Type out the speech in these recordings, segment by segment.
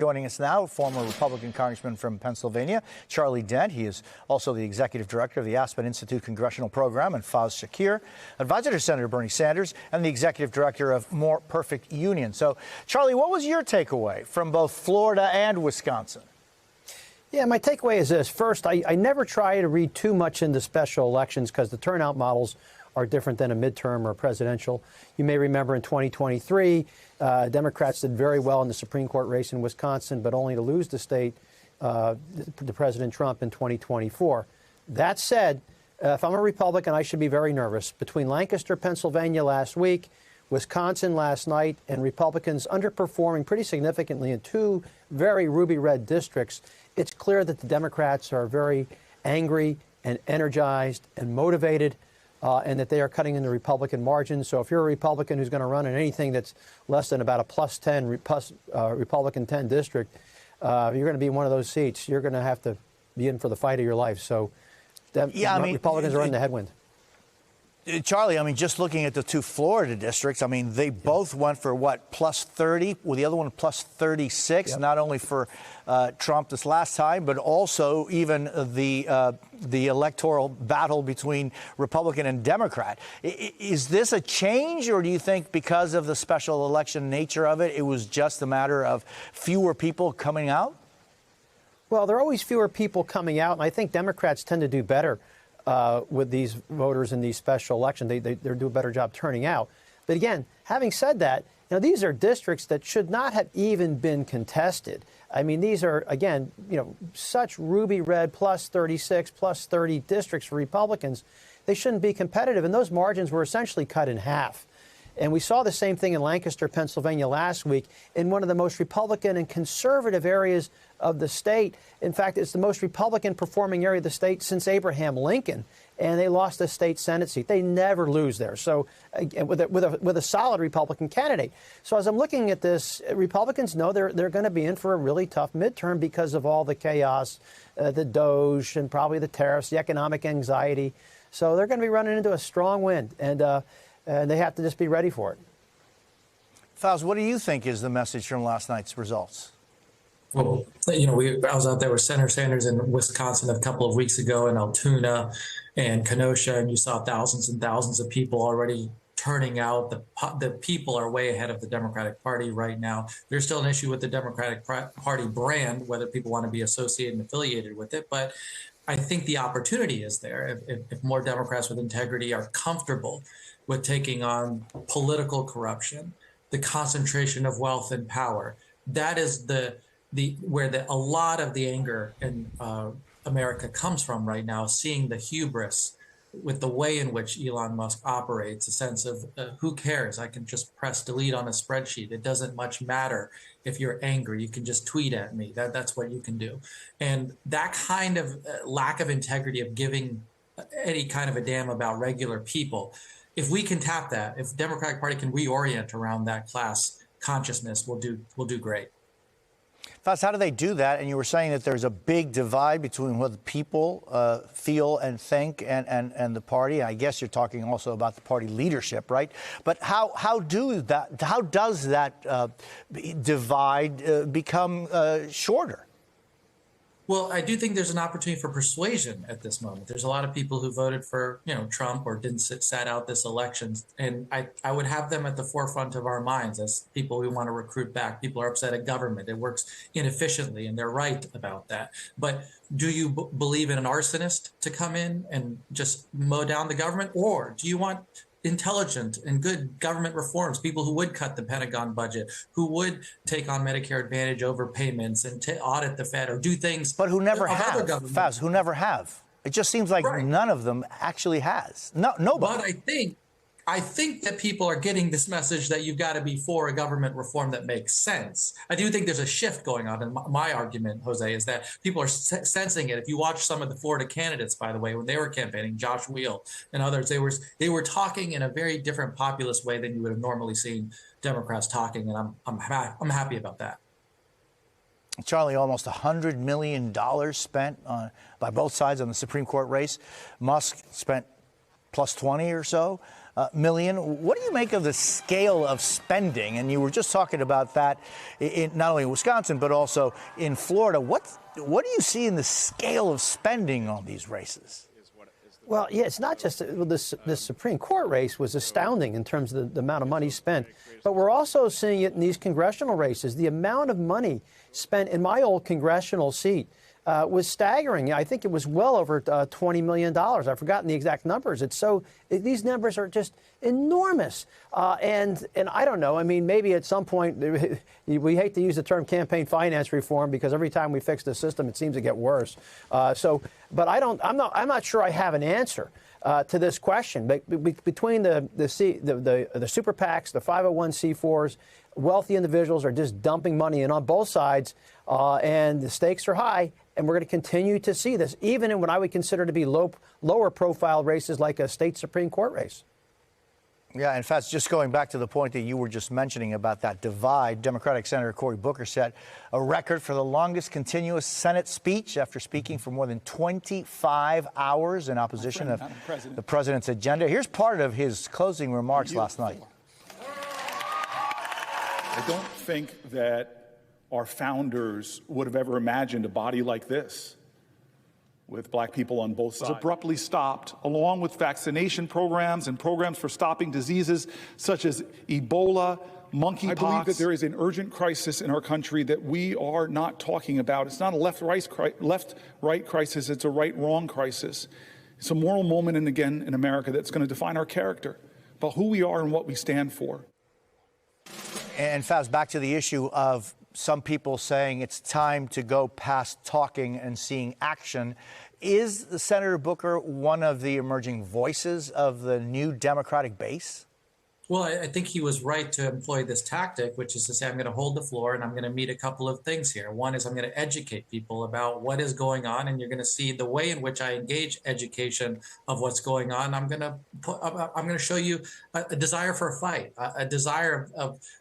Joining us now, former Republican Congressman from Pennsylvania, Charlie Dent. He is also the executive director of the Aspen Institute Congressional Program, and Faz Shakir, advisor to Senator Bernie Sanders, and the executive director of More Perfect Union. So, Charlie, what was your takeaway from both Florida and Wisconsin? Yeah, my takeaway is this. First, I never try to read too much into special elections because the turnout models are different than a midterm or a presidential. You may remember in 2023, Democrats did very well in the Supreme Court race in Wisconsin, but only to lose the state to President Trump in 2024. That said, if I'm a Republican, I should be very nervous. Between Lancaster, Pennsylvania last week, Wisconsin last night, and Republicans underperforming pretty significantly in two very ruby red districts, it's clear that the Democrats are very angry and energized and motivated. And that they are cutting into Republican margins. So if you're a Republican who's going to run in anything that's less than about a plus 10 Republican 10 district, you're going to be in one of those seats. You're going to have to be in for the fight of your life. So Republicans are in the headwind. Charlie, I mean, just looking at the two Florida districts, I mean, they both went for what, plus 30, with the other one plus 36, not only for Trump this last time, but also even the electoral battle between Republican and Democrat. Is this a change, or do you think because of the special election nature of it, it was just a matter of fewer people coming out? Well, there are always fewer people coming out, and I think Democrats tend to do better with these voters in these special elections. They do a better job turning out. But again, having said that, these are districts that should not have even been contested. I mean, these are, again, such ruby red plus 36, plus 30 districts for Republicans. They shouldn't be competitive. And those margins were essentially cut in half. And we saw the same thing in Lancaster, Pennsylvania last week, in one of the most Republican and conservative areas of the state. In fact, it's the most Republican performing area of the state since Abraham Lincoln. And they lost a state Senate seat. They never lose there. So with a solid Republican candidate. So as I'm looking at this, Republicans know they're going to be in for a really tough midterm because of all the chaos, the Doge, and probably the tariffs, the economic anxiety. So they're going to be running into a strong wind. And they have to just be ready for it. Faz, what do you think is the message from last night's results? Well, I was out there with Senator Sanders in Wisconsin a couple of weeks ago in Altoona and Kenosha, and you saw thousands and thousands of people already turning out. The people are way ahead of the Democratic Party right now. There's still an issue with the Democratic Party brand, whether people want to be associated and affiliated with it. But I think the opportunity is there. If more Democrats with integrity are comfortable with taking on political corruption, the concentration of wealth and power, that is where a lot of the anger in America comes from right now, seeing the hubris with the way in which Elon Musk operates, a sense of who cares? I can just press delete on a spreadsheet. It doesn't much matter if you're angry. You can just tweet at me. That's what you can do. And that kind of lack of integrity of giving any kind of a damn about regular people, if we can tap that, if the Democratic Party can reorient around that class consciousness, we'll do great. Faz, how do they do that? And you were saying that there's a big divide between what the people feel and think and the party. I guess you're talking also about the party leadership, right? But how does that divide become shorter? Well, I do think there's an opportunity for persuasion at this moment. There's a lot of people who voted for, Trump or didn't sat out this election. And I would have them at the forefront of our minds as people we want to recruit back. People are upset at government. It works inefficiently, and they're right about that. But do you believe in an arsonist to come in and just mow down the government? Or do you want intelligent and good government reforms, people who would cut the Pentagon budget, who would take on Medicare Advantage overpayments and audit the Fed or do things. But who never have, Faz, who never have. It just seems like none of them actually has. Nobody. But I think that people are getting this message that you've got to be for a government reform that makes sense. I do think there's a shift going on. And my argument, Jose, is that people are sensing it. If you watch some of the Florida candidates, by the way, when they were campaigning, Josh Wheel and others, they were talking in a very different populist way than you would have normally seen Democrats talking. And I'm happy about that. Charlie, almost $100 million spent by both sides on the Supreme Court race. Musk spent plus 20 or so. million. What do you make of the scale of spending? And you were just talking about that in not only in Wisconsin, but also in Florida. What do you see in the scale of spending on these races? Well, yeah, it's not just this Supreme Court race was astounding in terms of the amount of money spent, but we're also seeing it in these congressional races. The amount of money spent in my old congressional seat was staggering. I think it was well over $20 million. I've forgotten the exact numbers. These numbers are just enormous. And I don't know. I mean, maybe at some point we hate to use the term campaign finance reform because every time we fix the system, it seems to get worse. But I'm not sure I have an answer to this question. But between the super PACs, the 501c4s, wealthy individuals are just dumping money in on both sides, and the stakes are high. And we're going to continue to see this, even in what I would consider to be lower profile races like a state Supreme Court race. Yeah, in fact, just going back to the point that you were just mentioning about that divide, Democratic Senator Cory Booker set a record for the longest continuous Senate speech after speaking for more than 25 hours in opposition of the president's agenda. Here's part of his closing remarks last night. I don't think that our founders would have ever imagined a body like this, with black people on both sides. Was abruptly stopped, along with vaccination programs and programs for stopping diseases such as Ebola, monkeypox. I believe that there is an urgent crisis in our country that we are not talking about. It's not a left-right crisis, it's a right-wrong crisis. It's a moral moment, and again, in America that's going to define our character, about who we are and what we stand for. And Faz, back to the issue of some people saying it's time to go past talking and seeing action. Is Senator Booker one of the emerging voices of the new Democratic base? Well, I think he was right to employ this tactic, which is to say, I'm going to hold the floor and I'm going to meet a couple of things here. One is I'm going to educate people about what is going on, and you're going to see the way in which I engage education of what's going on. I'm going to show you a desire for a fight, a desire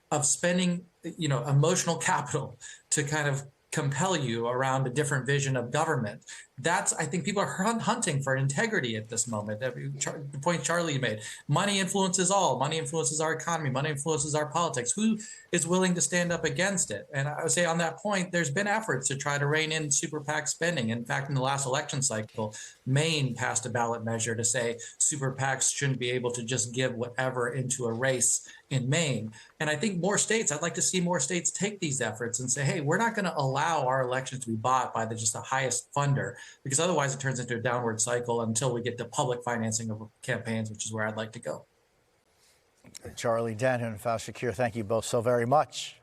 of spending, emotional capital to kind of compel you around a different vision of government. I think people are hunting for integrity at this moment. The point Charlie made, money influences all. Money influences our economy. Money influences our politics. Who is willing to stand up against it? And I would say on that point, there's been efforts to try to rein in super PAC spending. In fact, in the last election cycle, Maine passed a ballot measure to say super PACs shouldn't be able to just give whatever into a race in Maine. And I think I'd like to see more states take these efforts and say, hey, we're not going to allow our elections to be bought by just the highest funder, because otherwise it turns into a downward cycle until we get to public financing of campaigns, which is where I'd like to go. Charlie Denton and Faz Shakir, thank you both so very much.